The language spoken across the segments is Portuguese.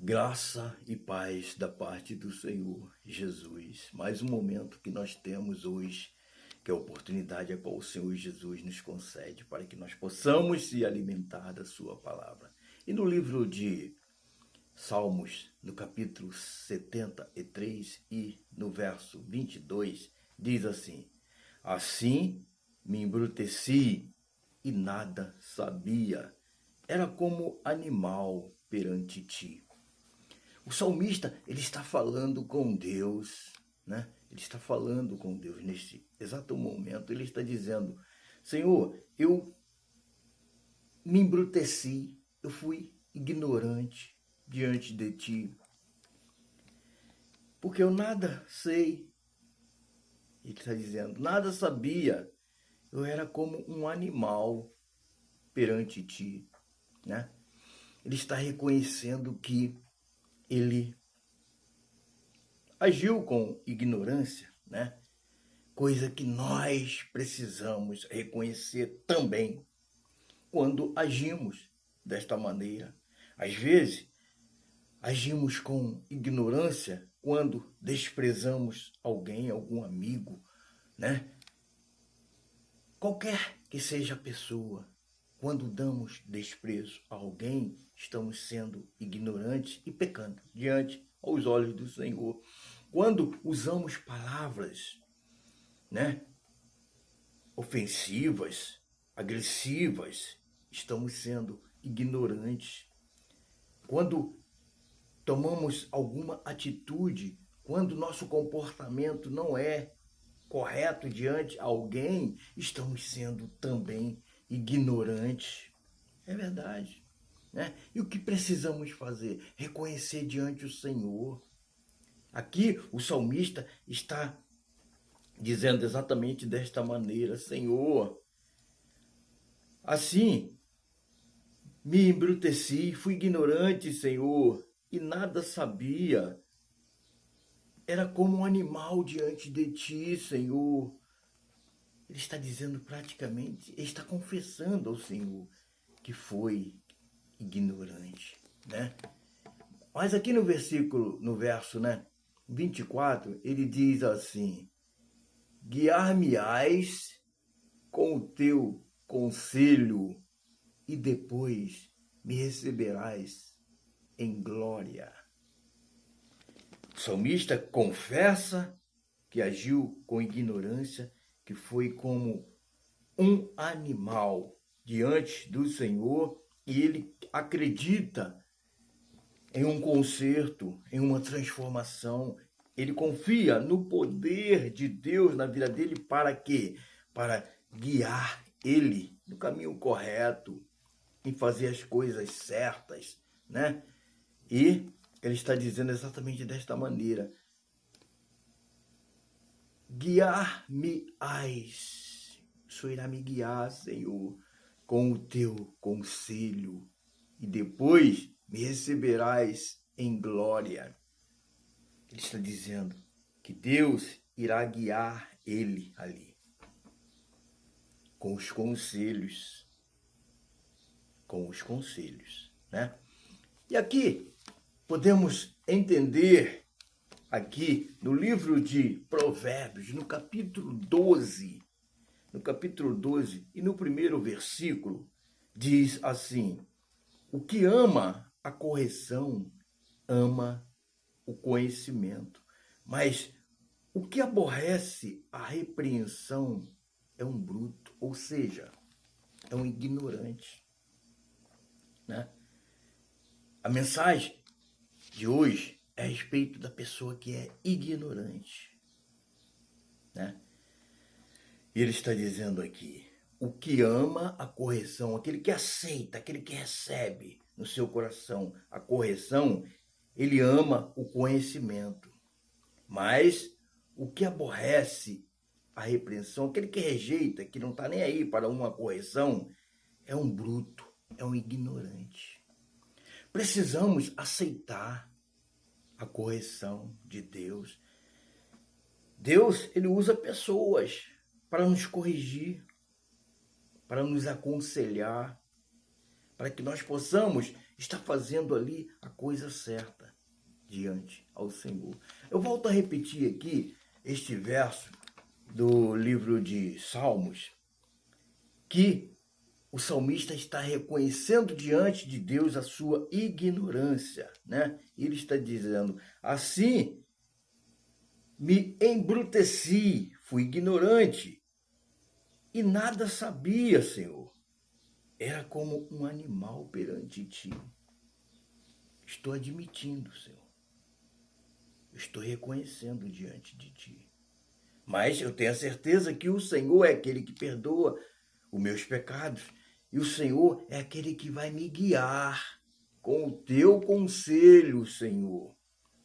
Graça e paz da parte do Senhor Jesus. Mais um momento que nós temos hoje, que é a oportunidade a qual o Senhor Jesus nos concede para que nós possamos se alimentar da sua palavra. E no livro de Salmos, no capítulo 73 e no verso 22, diz assim: Assim me embruteci e nada sabia. Era como animal perante ti. O salmista, ele está falando com Deus, né? Ele está falando com Deus neste exato momento. Ele está dizendo: Senhor, eu me embruteci, eu fui ignorante diante de ti, porque eu nada sei. Ele está dizendo, nada sabia. Eu era como um animal perante ti, né? Ele está reconhecendo que ele agiu com ignorância, né? Coisa que nós precisamos reconhecer também quando agimos desta maneira. Às vezes, agimos com ignorância quando desprezamos alguém, algum amigo, né? Qualquer que seja a pessoa, quando damos desprezo a alguém, estamos sendo ignorantes e pecando diante aos olhos do Senhor. Quando usamos palavras, né, ofensivas, agressivas, estamos sendo ignorantes. Quando tomamos alguma atitude, quando nosso comportamento não é correto diante de alguém, estamos sendo também ignorantes. É verdade, né? E o que precisamos fazer? Reconhecer diante do Senhor. Aqui o salmista está dizendo exatamente desta maneira: Senhor, assim me embruteci, fui ignorante, Senhor, e nada sabia. Era como um animal diante de ti, Senhor. Ele está dizendo praticamente, ele está confessando ao Senhor que foi ignorante, né? Mas aqui no versículo, no verso, né, 24, ele diz assim: Guiar-me-ás com o teu conselho e depois me receberás em glória. O salmista confessa que agiu com ignorância, que foi como um animal diante do Senhor, e ele acredita em um conserto, em uma transformação. Ele confia no poder de Deus na vida dele para quê? Para guiar ele no caminho correto, em fazer as coisas certas, né? E ele está dizendo exatamente desta maneira: guiar-me-ás. O Senhor irá me guiar, Senhor, com o teu conselho, e depois me receberás em glória. Ele está dizendo que Deus irá guiar ele ali, com os conselhos, né? E aqui podemos entender, aqui no livro de Provérbios, no capítulo 12, e no primeiro versículo, diz assim: o que ama a correção, ama o conhecimento, mas o que aborrece a repreensão é um bruto, ou seja, é um ignorante, né? A mensagem de hoje é a respeito da pessoa que é ignorante, né? E ele está dizendo aqui: o que ama a correção, aquele que aceita, aquele que recebe no seu coração a correção, ele ama o conhecimento. Mas o que aborrece a repreensão, aquele que rejeita, que não está nem aí para uma correção, é um bruto, é um ignorante. Precisamos aceitar a correção de Deus. Deus, ele usa pessoas para nos corrigir, para nos aconselhar, para que nós possamos está fazendo ali a coisa certa diante ao Senhor. Eu volto a repetir aqui este verso do livro de Salmos, que o salmista está reconhecendo diante de Deus a sua ignorância, né? Ele está dizendo: assim me embruteci, fui ignorante e nada sabia, Senhor. Era como um animal perante ti. Estou admitindo, Senhor. Estou reconhecendo diante de ti. Mas eu tenho a certeza que o Senhor é aquele que perdoa os meus pecados. E o Senhor é aquele que vai me guiar com o teu conselho, Senhor.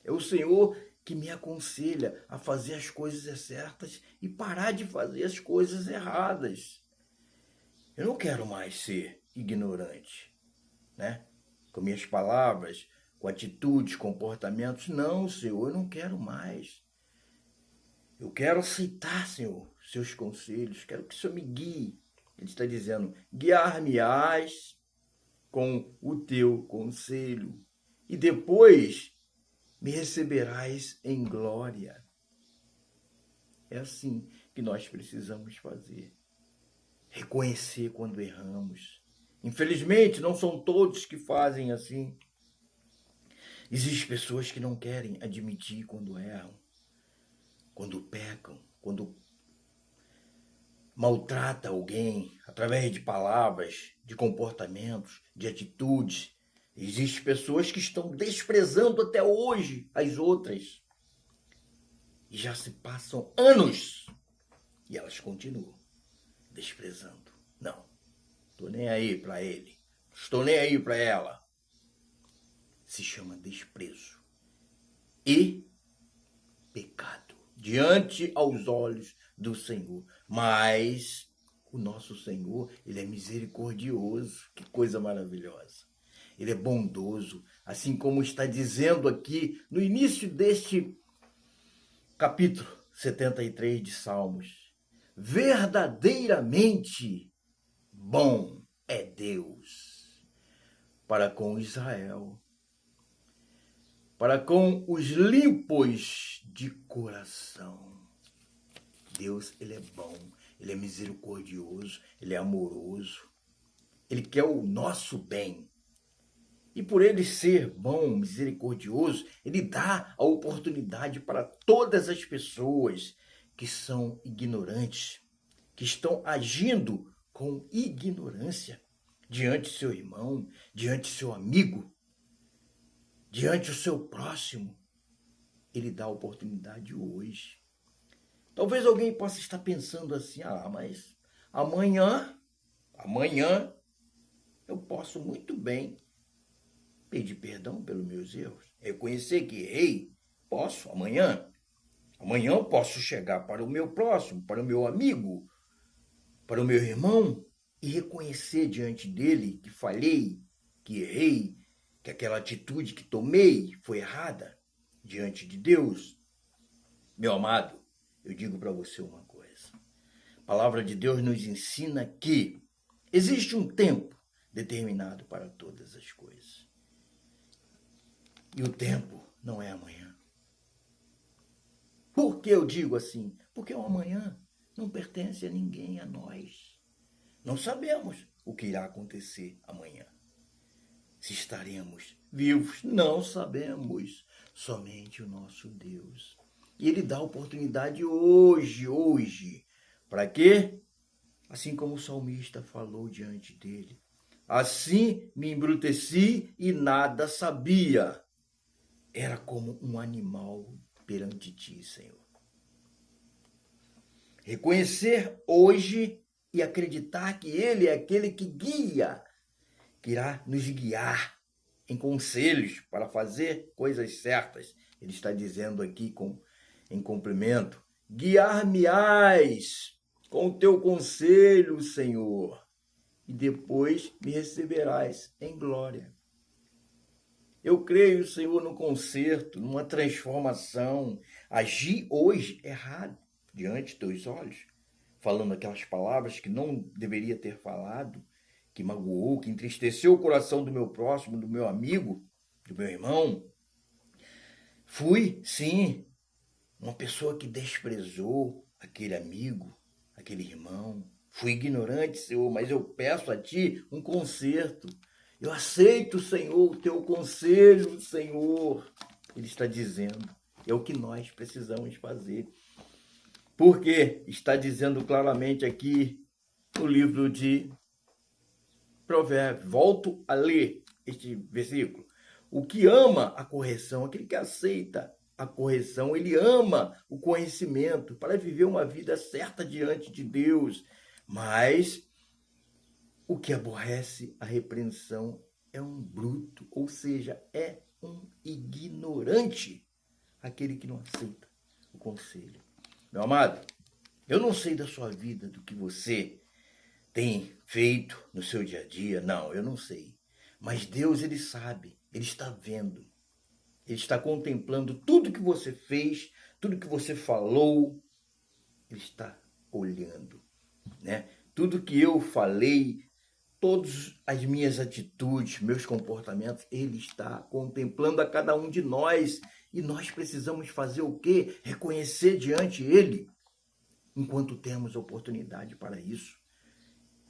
É o Senhor que me aconselha a fazer as coisas certas e parar de fazer as coisas erradas. Eu não quero mais ser ignorante, né? Com minhas palavras, com atitudes, comportamentos. Não, Senhor, eu não quero mais. Eu quero aceitar, Senhor, seus conselhos. Quero que o Senhor me guie. Ele está dizendo: guiar-me-ás com o teu conselho. E depois me receberás em glória. É assim que nós precisamos fazer. Reconhecer quando erramos. Infelizmente, não são todos que fazem assim. Existem pessoas que não querem admitir quando erram, quando pecam, quando maltrata alguém através de palavras, de comportamentos, de atitudes. Existem pessoas que estão desprezando até hoje as outras. E já se passam anos e elas continuam desprezando. Não, estou nem aí para ele, estou nem aí para ela. Se chama desprezo e pecado diante aos olhos do Senhor. Mas o nosso Senhor, ele é misericordioso. Que coisa maravilhosa. Ele é bondoso, assim como está dizendo aqui no início deste capítulo 73 de Salmos. Verdadeiramente bom é Deus para com Israel, para com os limpos de coração. Deus, ele é bom, ele é misericordioso, ele é amoroso, ele quer o nosso bem. E por ele ser bom, misericordioso, ele dá a oportunidade para todas as pessoas que são ignorantes, que estão agindo com ignorância diante do seu irmão, diante do seu amigo, diante do seu próximo. Ele dá a oportunidade hoje. Talvez alguém possa estar pensando assim: mas amanhã eu posso muito bem pedir perdão pelos meus erros, reconhecer que errei. Posso amanhã eu posso chegar para o meu próximo, para o meu amigo, para o meu irmão e reconhecer diante dele que falhei, que errei, que aquela atitude que tomei foi errada diante de Deus. Meu amado, eu digo para você uma coisa. A palavra de Deus nos ensina que existe um tempo determinado para todas as coisas. E o tempo não é amanhã. Por que eu digo assim? Porque o amanhã não pertence a ninguém, a nós. Não sabemos o que irá acontecer amanhã. Se estaremos vivos, não sabemos. Somente o nosso Deus. E Ele dá oportunidade hoje. Para quê? Assim como o salmista falou diante dele. Assim me embruteci e nada sabia. Era como um animal perante ti, Senhor. Reconhecer hoje e acreditar que Ele é aquele que guia, que irá nos guiar em conselhos para fazer coisas certas. Ele está dizendo aqui em cumprimento: guiar-me-ás com o teu conselho, Senhor, e depois me receberás em glória. Eu creio, Senhor, no conserto, numa transformação. Agir hoje errado diante dos teus olhos, falando aquelas palavras que não deveria ter falado, que magoou, que entristeceu o coração do meu próximo, do meu amigo, do meu irmão. Fui, sim, uma pessoa que desprezou aquele amigo, aquele irmão. Fui ignorante, Senhor, mas eu peço a Ti um conserto. Eu aceito, Senhor, o Teu conselho, Senhor. Ele está dizendo, é o que nós precisamos fazer. Porque está dizendo claramente aqui no livro de Provérbios. Volto a ler este versículo. O que ama a correção, aquele que aceita a correção, ele ama o conhecimento para viver uma vida certa diante de Deus. Mas o que aborrece a repreensão é um bruto, ou seja, é um ignorante, aquele que não aceita o conselho. Meu amado, eu não sei da sua vida, do que você tem feito no seu dia a dia. Não, eu não sei. Mas Deus, Ele sabe, Ele está vendo. Ele está contemplando tudo que você fez, tudo que você falou. Ele está olhando, né? Tudo que eu falei, todas as minhas atitudes, meus comportamentos, Ele está contemplando a cada um de nós. E nós precisamos fazer o quê? Reconhecer diante Ele, enquanto temos oportunidade para isso.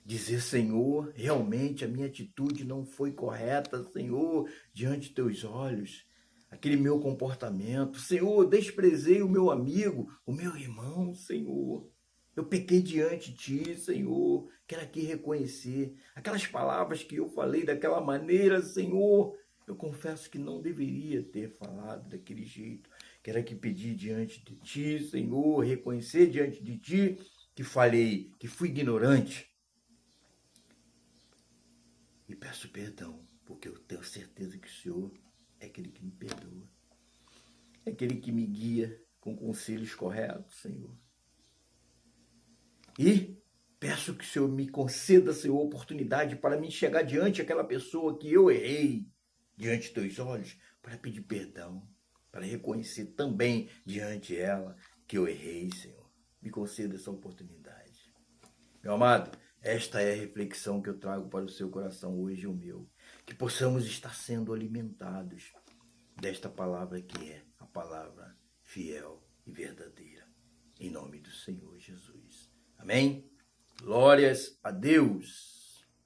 Dizer, Senhor, realmente a minha atitude não foi correta, Senhor, diante de teus olhos. Aquele meu comportamento, Senhor, desprezei o meu amigo, o meu irmão, Senhor. Eu pequei diante de Ti, Senhor. Quero aqui reconhecer aquelas palavras que eu falei daquela maneira, Senhor. Eu confesso que não deveria ter falado daquele jeito. Quero aqui pedir diante de Ti, Senhor, reconhecer diante de Ti que falei, que fui ignorante. E peço perdão, porque eu tenho certeza que o Senhor é aquele que me perdoa. É aquele que me guia com conselhos corretos, Senhor. E peço que o Senhor me conceda, Senhor, oportunidade para me chegar diante daquela pessoa que eu errei, diante dos teus olhos, para pedir perdão, para reconhecer também diante dela que eu errei, Senhor. Me conceda essa oportunidade. Meu amado, esta é a reflexão que eu trago para o seu coração hoje, o meu. Que possamos estar sendo alimentados desta palavra que é a palavra fiel e verdadeira. Em nome do Senhor Jesus. Amém? Glórias a Deus.